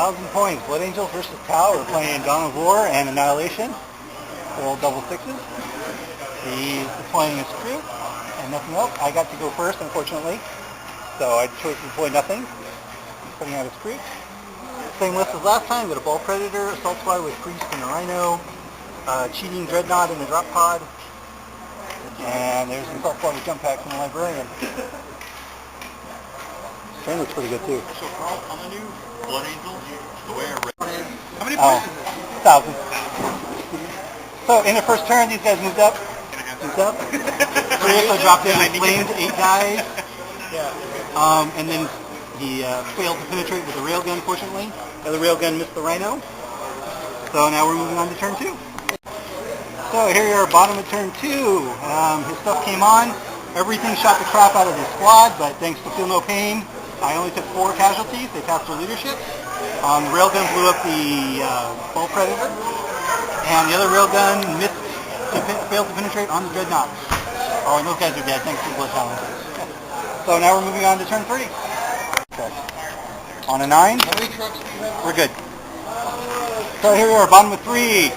1,000 points. Blood Angels versus Tau. We're playing Dawn of War and Annihilation. Full double sixes. He's deploying his crew and nothing else. I got to go first, unfortunately. So I chose to deploy nothing. He's putting out his crew. Same list as last time. We've got a Ball Predator, Assault Squad with Priest and a Rhino, Cheating Dreadnought in the drop pod, and there's an Assault Squad with Jump Packs and a Librarian. Train looks pretty good too. So Carl, on the new Blood Angel, the way I read it, how many Oh, points is it? 1,000. So in the first turn, these guys moved up. Moved up. Seriously dropped in and flamed 8 guys. And then he failed to penetrate with the railgun, fortunately. The other railgun missed the Rhino. So now we're moving on to turn 2. So here you are, bottom of turn 2. His stuff came on. Everything shot the crap out of his squad, but thanks to Feel No Pain, I only took 4 casualties. They passed their leadership. The railgun blew up the Ball Predator, and the other railgun failed to penetrate on the Dreadnought. Oh, and those guys are dead, thanks to the Blood Challenge. So now we're moving on to turn 3. Okay. On a 9. How many trucks do you have? We're good. So here we are, bottom of 3.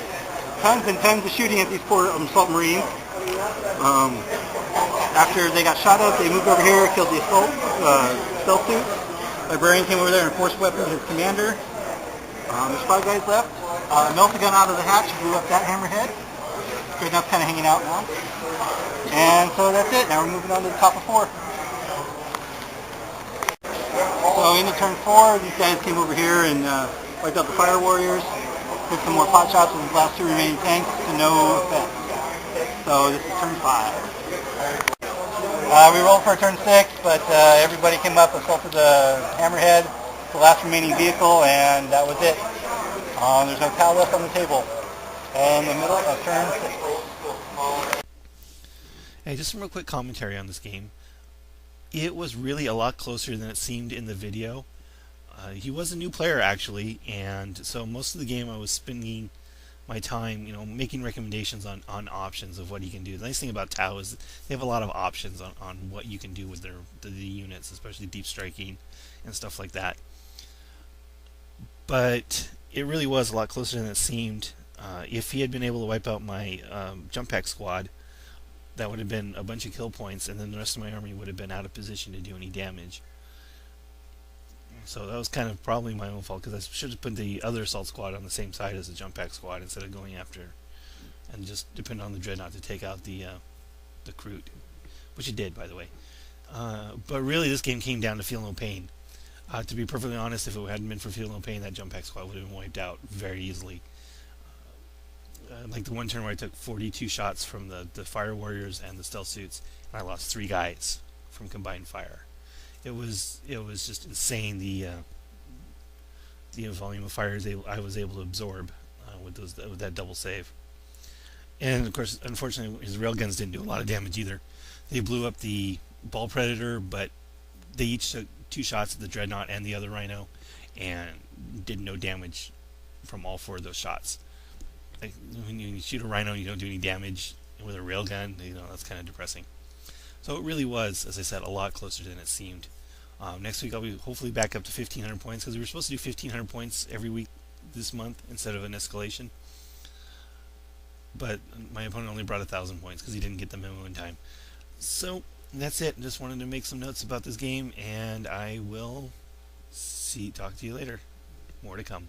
Tons and tons of shooting at these poor Assault Marines. After they got shot up, they moved over here, killed the Assault stealth suit. Librarian came over there and forced weapon his commander. There's 5 guys left. Melted gun out of the hatch, blew up that hammerhead. Dreadnought's kind of hanging out now. And so that's it. Now we're moving on to the top of 4. So into turn 4, these guys came over here and wiped out the Fire Warriors. Took some more pot shots with his last 2 remaining tanks to no effect. So this is turn 5. We rolled for turn 6, but everybody came up, assaulted the Hammerhead, the last remaining vehicle, and that was it. There's no Tau left on the table. And the middle of turn 6. Hey, just some real quick commentary on this game. It was really a lot closer than it seemed in the video. He was a new player actually, and so most of the game I was spending my time, making recommendations on options of what he can do. The nice thing about Tau is they have a lot of options on what you can do with the units, especially deep striking and stuff like that. But it really was a lot closer than it seemed. If he had been able to wipe out my Jump Pack squad, that would have been a bunch of kill points, and then the rest of my army would have been out of position to do any damage. So that was kind of probably my own fault, because I should have put the other assault squad on the same side as the Jump Pack squad instead of going after and just depend on the Dreadnought to take out the Kroot, which it did, by the way. But really, this game came down to Feel No Pain. To be perfectly honest, if it hadn't been for Feel No Pain, that Jump Pack squad would have been wiped out very easily. Like the one turn where I took 42 shots from the Fire Warriors and the Stealth Suits, and I lost 3 guys from combined fire. It was just insane, the volume of fires I was able to absorb with that double save. And of course, unfortunately, his railguns didn't do a lot of damage either. They blew up the Ball Predator, but they each took 2 shots at the Dreadnought and the other Rhino, and did no damage from all 4 of those shots. Like, when you shoot a Rhino, you don't do any damage. And with a railgun, that's kind of depressing. So it really was, as I said, a lot closer than it seemed. Next week I'll be hopefully back up to 1,500 points, because we were supposed to do 1,500 points every week this month instead of an escalation. But my opponent only brought 1,000 points because he didn't get the memo in time. So that's it. Just wanted to make some notes about this game, and I will talk to you later. More to come.